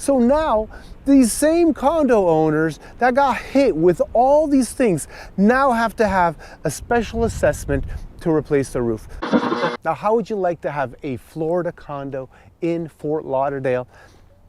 So now these same condo owners that got hit with all these things now have to have a special assessment to replace the roof. Now, how would you like to have a Florida condo in Fort Lauderdale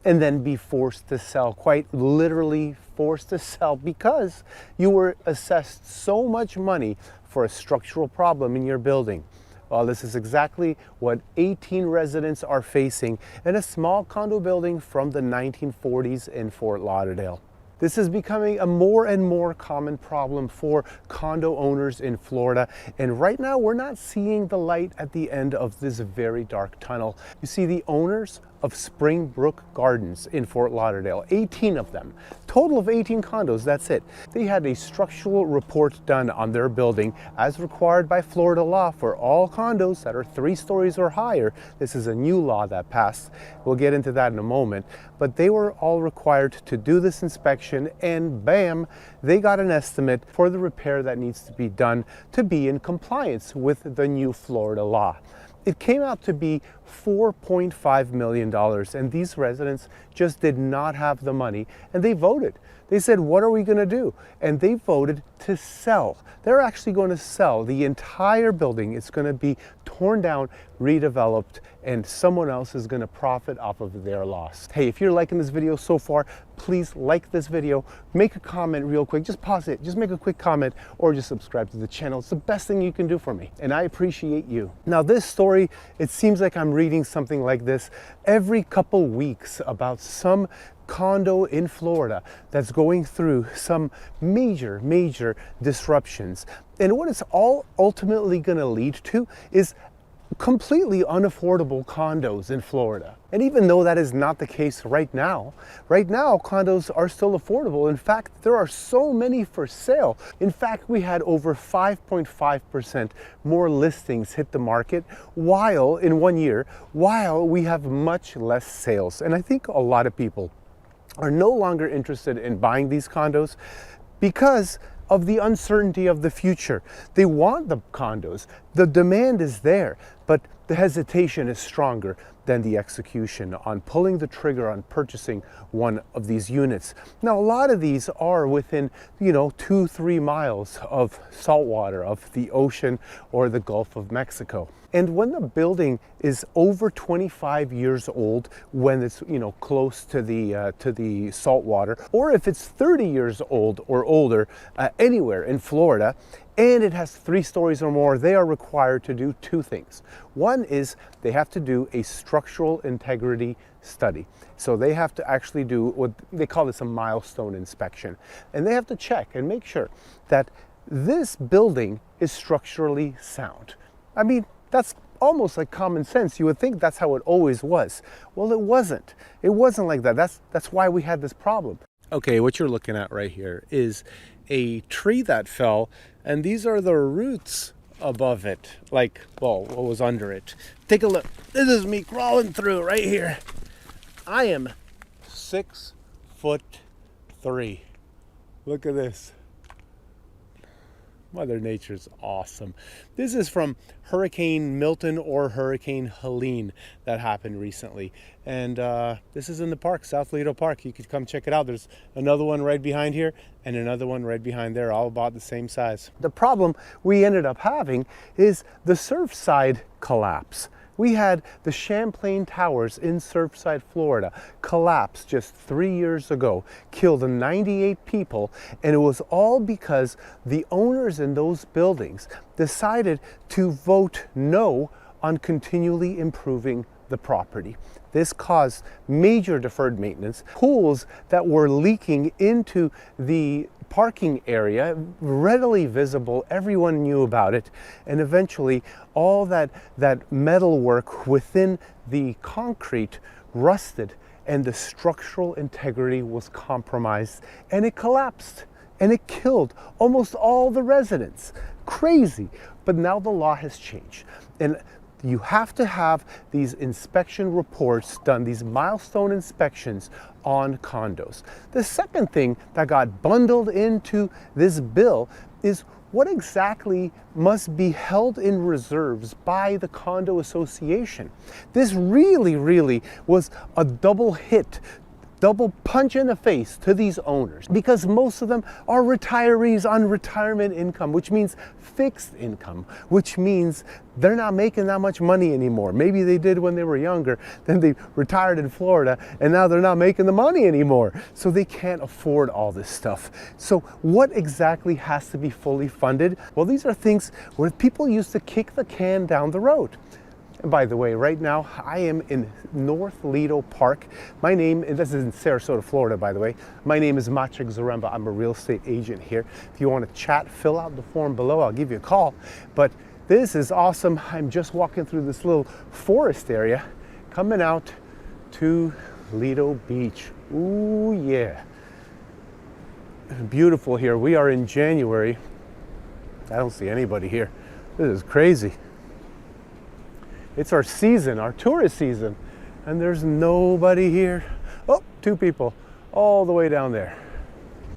and then be forced to sell, quite literally forced to sell, because you were assessed so much money for a structural problem in your building? Well, this is exactly what 18 residents are facing in a small condo building from the 1940s in Fort Lauderdale. This is becoming a more and more common problem for condo owners in Florida. And right now, we're not seeing the light at the end of this very dark tunnel. You see, the owners of Springbrook Gardens in Fort Lauderdale, 18 of them, total of 18 condos, that's it. They had a structural report done on their building as required by Florida law for all condos that are 3 stories or higher. This is a new law that passed. We'll get into that in a moment. But they were all required to do this inspection, and bam, they got an estimate for the repair that needs to be done to be in compliance with the new Florida law. It came out to be $4.5 million, and these residents just did not have the money, and they voted. They said, what are we going to do? And they voted to sell. They're actually going to sell the entire building. It's going to be torn down, redeveloped, and someone else is going to profit off of their loss. Hey, if you're liking this video so far, please like this video, make a comment real quick, just pause it, just make a quick comment, or just subscribe to the channel. It's the best thing you can do for me, and I appreciate you. Now, this story, it seems like I'm reading something like this every couple weeks about some condo in Florida that's going through some major disruptions. And what it's all ultimately going to lead to is completely unaffordable condos in Florida. And even though that is not the case right now condos are still affordable. In fact, there are so many for sale. In fact, we had over 5.5% more listings hit the market in 1 year, while we have much less sales. And I think a lot of people are no longer interested in buying these condos because of the uncertainty of the future. They want the condos, the demand is there, but the hesitation is stronger than the execution on pulling the trigger on purchasing one of these units. Now, a lot of these are within, 2-3 miles of saltwater, of the ocean or the Gulf of Mexico. And when the building is over 25 years old, when it's close to the salt water, or if it's 30 years old or older, anywhere in Florida, and it has 3 stories or more, they are required to do 2 things. One is they have to do a structural integrity study. So they have to actually do what they call this a milestone inspection. And they have to check and make sure that this building is structurally sound. I mean, that's almost like common sense. You would think that's how it always was. Well, it wasn't. It wasn't like that. That's why we had this problem. Okay, what you're looking at right here is a tree that fell, and these are the roots above it, what was under it. Take a look. This is me crawling through right here. I am 6'3". Look at this. Mother Nature's awesome. This is from Hurricane Milton or Hurricane Helene that happened recently. And this is in the park, South Lido Park. You could come check it out. There's another one right behind here and another one right behind there, all about the same size. The problem we ended up having is the Surfside collapse. We had the Champlain Towers in Surfside, Florida, collapse just 3 years ago, killed 98 people, and it was all because the owners in those buildings decided to vote no on continually improving the property. This caused major deferred maintenance, pools that were leaking into the parking area, readily visible, everyone knew about it, and eventually all that metal work within the concrete rusted, and the structural integrity was compromised, and it collapsed, and it killed almost all the residents. Crazy. But now the law has changed, and you have to have these inspection reports done, these milestone inspections on condos. The second thing that got bundled into this bill is what exactly must be held in reserves by the condo association. This really was a double hit. double punch in the face to these owners, because most of them are retirees on retirement income, which means fixed income, which means they're not making that much money anymore. Maybe they did when they were younger, then they retired in Florida, and now they're not making the money anymore. So they can't afford all this stuff. So what exactly has to be fully funded? Well, these are things where people used to kick the can down the road. And by the way, right now I am in North Lido Park. My name, and this is in Sarasota, Florida, by the way. My name is Maciek Zaremba. I'm a real estate agent here. If you want to chat, fill out the form below. I'll give you a call. But this is awesome. I'm just walking through this little forest area, coming out to Lido Beach. Ooh, yeah. Beautiful here. We are in January. I don't see anybody here. This is crazy. It's our season, our tourist season, and there's nobody here. Oh, two people all the way down there.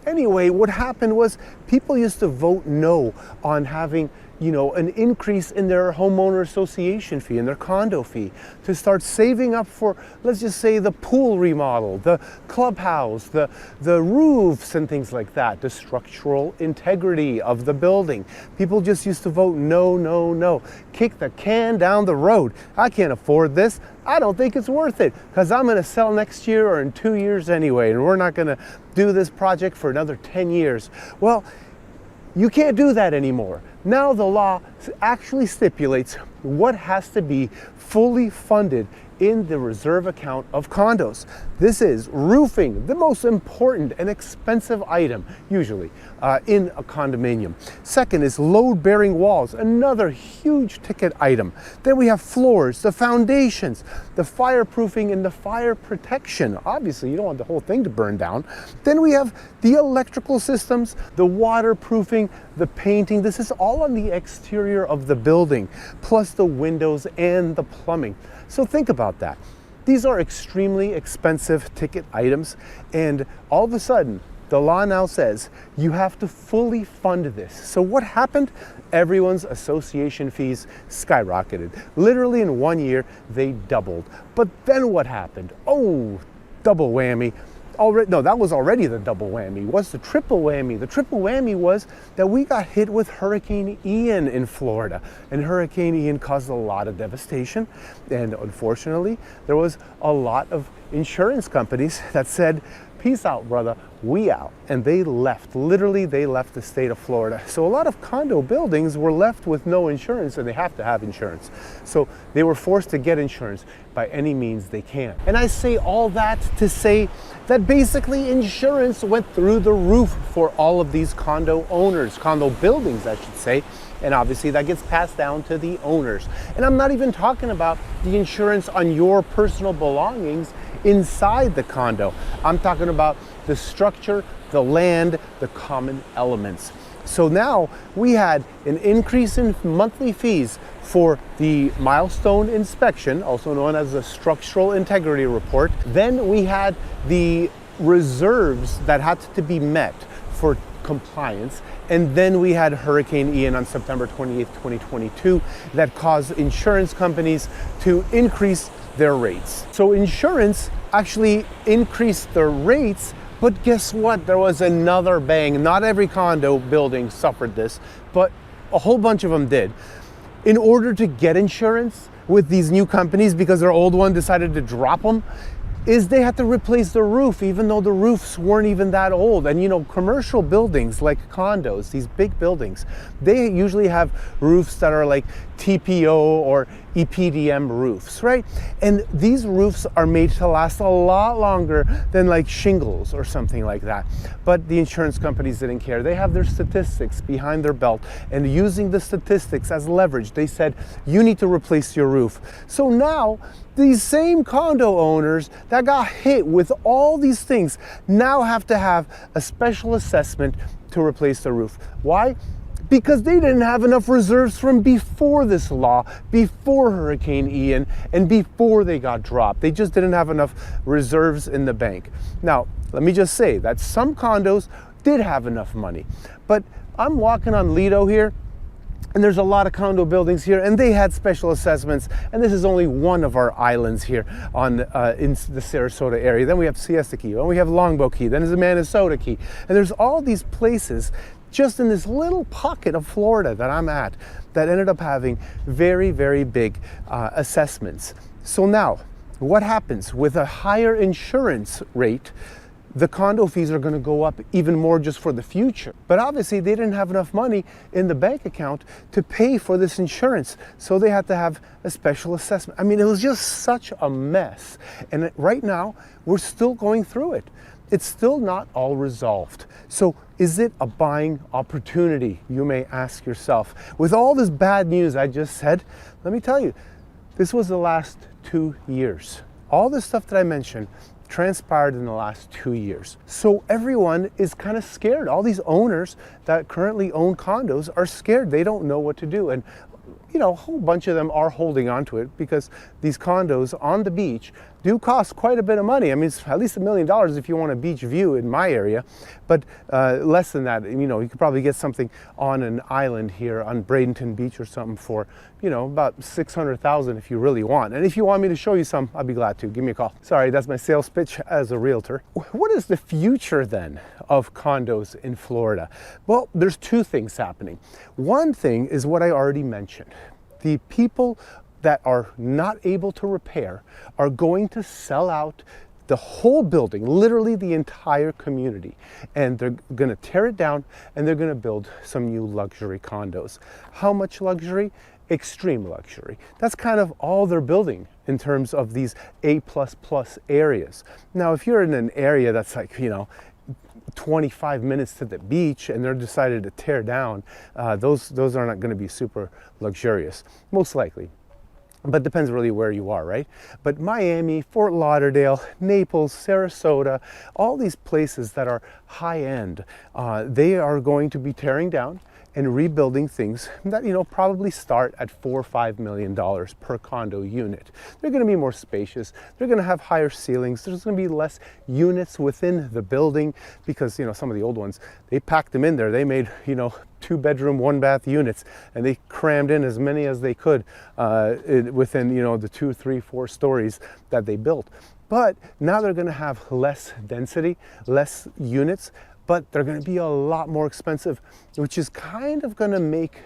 Anyway, what happened was people used to vote no on having, an increase in their homeowner association fee and their condo fee, to start saving up for, let's just say, the pool remodel, the clubhouse, the roofs and things like that, the structural integrity of the building. People just used to vote no, no, no. Kick the can down the road. I can't afford this. I don't think it's worth it, because I'm going to sell next year or in 2 years anyway, and we're not going to do this project for another 10 years. Well, you can't do that anymore. Now the law actually stipulates what has to be fully funded in the reserve account of condos. This is roofing, the most important and expensive item usually in a condominium. Second is load-bearing walls, another huge ticket item. Then we have floors, the foundations, the fireproofing and the fire protection. Obviously, you don't want the whole thing to burn down. Then we have the electrical systems, the waterproofing, the painting. This is all on the exterior of the building, plus the windows and the plumbing. So think about that. These are extremely expensive ticket items, and all of a sudden, the law now says you have to fully fund this. So what happened? Everyone's association fees skyrocketed. Literally in 1 year, they doubled. But then what happened? Oh, double whammy. No, that was already the double whammy. What's the triple whammy? The triple whammy was that we got hit with Hurricane Ian in Florida, and Hurricane Ian caused a lot of devastation. And unfortunately, there was a lot of insurance companies that said, peace out, brother, we out. And they left, literally they left the state of Florida. So a lot of condo buildings were left with no insurance, and they have to have insurance. So they were forced to get insurance by any means they can. And I say all that to say that basically insurance went through the roof for all of these condo owners, condo buildings, I should say. And obviously that gets passed down to the owners. And I'm not even talking about the insurance on your personal belongings inside the condo. I'm talking about the structure, the land, the common elements. So now we had an increase in monthly fees for the milestone inspection, also known as the structural integrity report. Then we had the reserves that had to be met for compliance. And then we had Hurricane Ian on September 28th, 2022, that caused insurance companies to increase their rates. So insurance actually increased their rates, but guess what? There was another bang. Not every condo building suffered this, but a whole bunch of them did. In order to get insurance with these new companies, because their old one decided to drop them, is they had to replace the roof, even though the roofs weren't even that old. And commercial buildings like condos, these big buildings, they usually have roofs that are like TPO or EPDM roofs, right? And these roofs are made to last a lot longer than like shingles or something like that. But the insurance companies didn't care. They have their statistics behind their belt, and using the statistics as leverage, they said, you need to replace your roof. So now these same condo owners that got hit with all these things now have to have a special assessment to replace the roof. Why? Because they didn't have enough reserves from before this law, before Hurricane Ian, and before they got dropped. They just didn't have enough reserves in the bank. Now, let me just say that some condos did have enough money. But I'm walking on Lido here, And there's a lot of condo buildings here, and they had special assessments. And this is only one of our islands here on in the Sarasota area. Then we have Siesta Key, and we have Longboat Key, then there's a Minnesota Key. And there's all these places just in this little pocket of Florida that I'm at that ended up having very, very big assessments. So now, what happens with a higher insurance rate? The condo fees are going to go up even more just for the future. But obviously they didn't have enough money in the bank account to pay for this insurance. So they had to have a special assessment. I mean, it was just such a mess. And right now we're still going through it. It's still not all resolved. So is it a buying opportunity? You may ask yourself. With all this bad news I just said, let me tell you, this was the last 2 years. All this stuff that I mentioned transpired in the last 2 years. So everyone is kind of scared. All these owners that currently own condos are scared. They don't know what to do. And you know, a whole bunch of them are holding on to it because these condos on the beach do cost quite a bit of money. I mean, it's at least $1 million if you want a beach view in my area, but less than that. You know, you could probably get something on an island here on Bradenton Beach or something for, you know, about $600,000 if you really want. And if you want me to show you some, I'd be glad to. Give me a call. Sorry, that's my sales pitch as a realtor. What is the future then of condos in Florida? Well, there's two things happening. One thing is what I already mentioned. The people that are not able to repair are going to sell out the whole building, literally the entire community, and they're going to tear it down and they're going to build some new luxury condos. How much luxury? Extreme luxury. That's kind of all they're building in terms of these A++ areas. Now, if you're in an area that's like, you know, 25 minutes to the beach and they're decided to tear down, those are not going to be super luxurious, most likely. But depends really where you are, right? But Miami, Fort Lauderdale, Naples, Sarasota, all these places that are high end, they are going to be tearing down and rebuilding things that, you know, probably start at $4 or $5 million per condo unit. They're going to be more spacious. They're going to have higher ceilings. There's going to be less units within the building because, you know, some of the old ones, they packed them in there. They made, you know, 2-bedroom, 1-bath units, and they crammed in as many as they could within, you know, the 2, 3, 4 stories that they built. But now they're going to have less density, less units, but they're going to be a lot more expensive, which is kind of going to make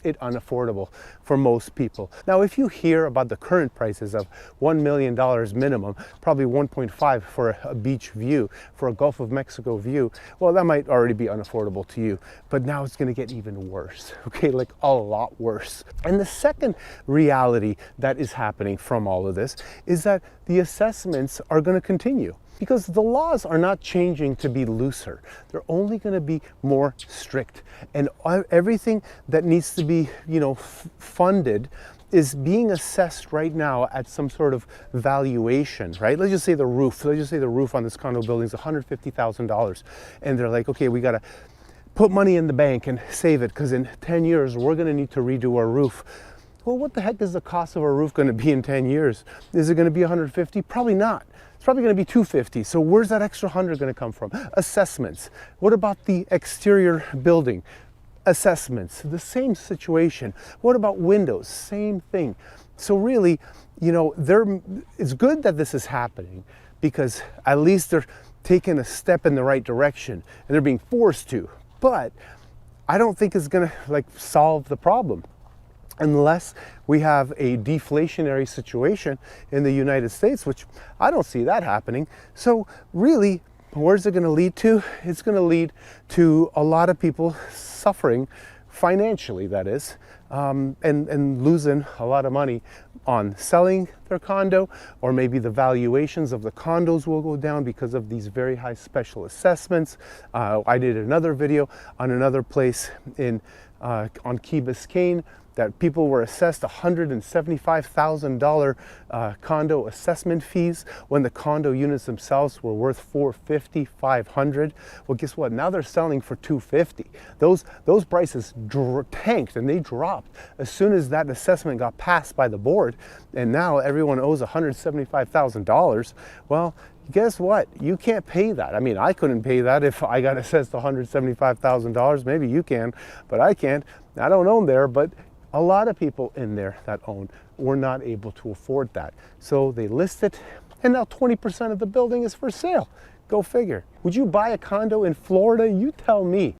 it unaffordable for most people. Now, if you hear about the current prices of $1 million minimum, probably 1.5 for a beach view, for a Gulf of Mexico view, well, that might already be unaffordable to you. But now it's going to get even worse, okay, like a lot worse. And the second reality that is happening from all of this is that the assessments are going to continue. Because the laws are not changing to be looser. They're only going to be more strict. And everything that needs to be, you know, funded is being assessed right now at some sort of valuation, right? Let's just say the roof. Let's just say the roof on this condo building is $150,000. And they're like, okay, we got to put money in the bank and save it because in 10 years, we're going to need to redo our roof. Well, what the heck is the cost of a roof going to be in 10 years? Is it going to be 150? Probably not. It's probably going to be 250. So where's that extra 100 going to come from? Assessments. What about the exterior building? Assessments. The same situation. What about windows? Same thing. So really, you know, it's good that this is happening because at least they're taking a step in the right direction and they're being forced to. But I don't think it's going to like solve the problem, unless we have a deflationary situation in the United States, which I don't see that happening. So really, where's it going to lead to? It's going to lead to a lot of people suffering financially, that is, and losing a lot of money on selling their condo, or maybe the valuations of the condos will go down because of these very high special assessments. I did another video on another place on Key Biscayne that people were assessed $175,000 condo assessment fees when the condo units themselves were worth $450,000, $500,000. Well, guess what? Now they're selling for $250,000. Those prices tanked and they dropped as soon as that assessment got passed by the board, and now everyone owes $175,000. Well, guess what? You can't pay that. I mean, I couldn't pay that if I got assessed $175,000. Maybe you can, but I can't. I don't own there, but a lot of people in there that own were not able to afford that. So they list it, and now 20% of the building is for sale. Go figure. Would you buy a condo in Florida? You tell me.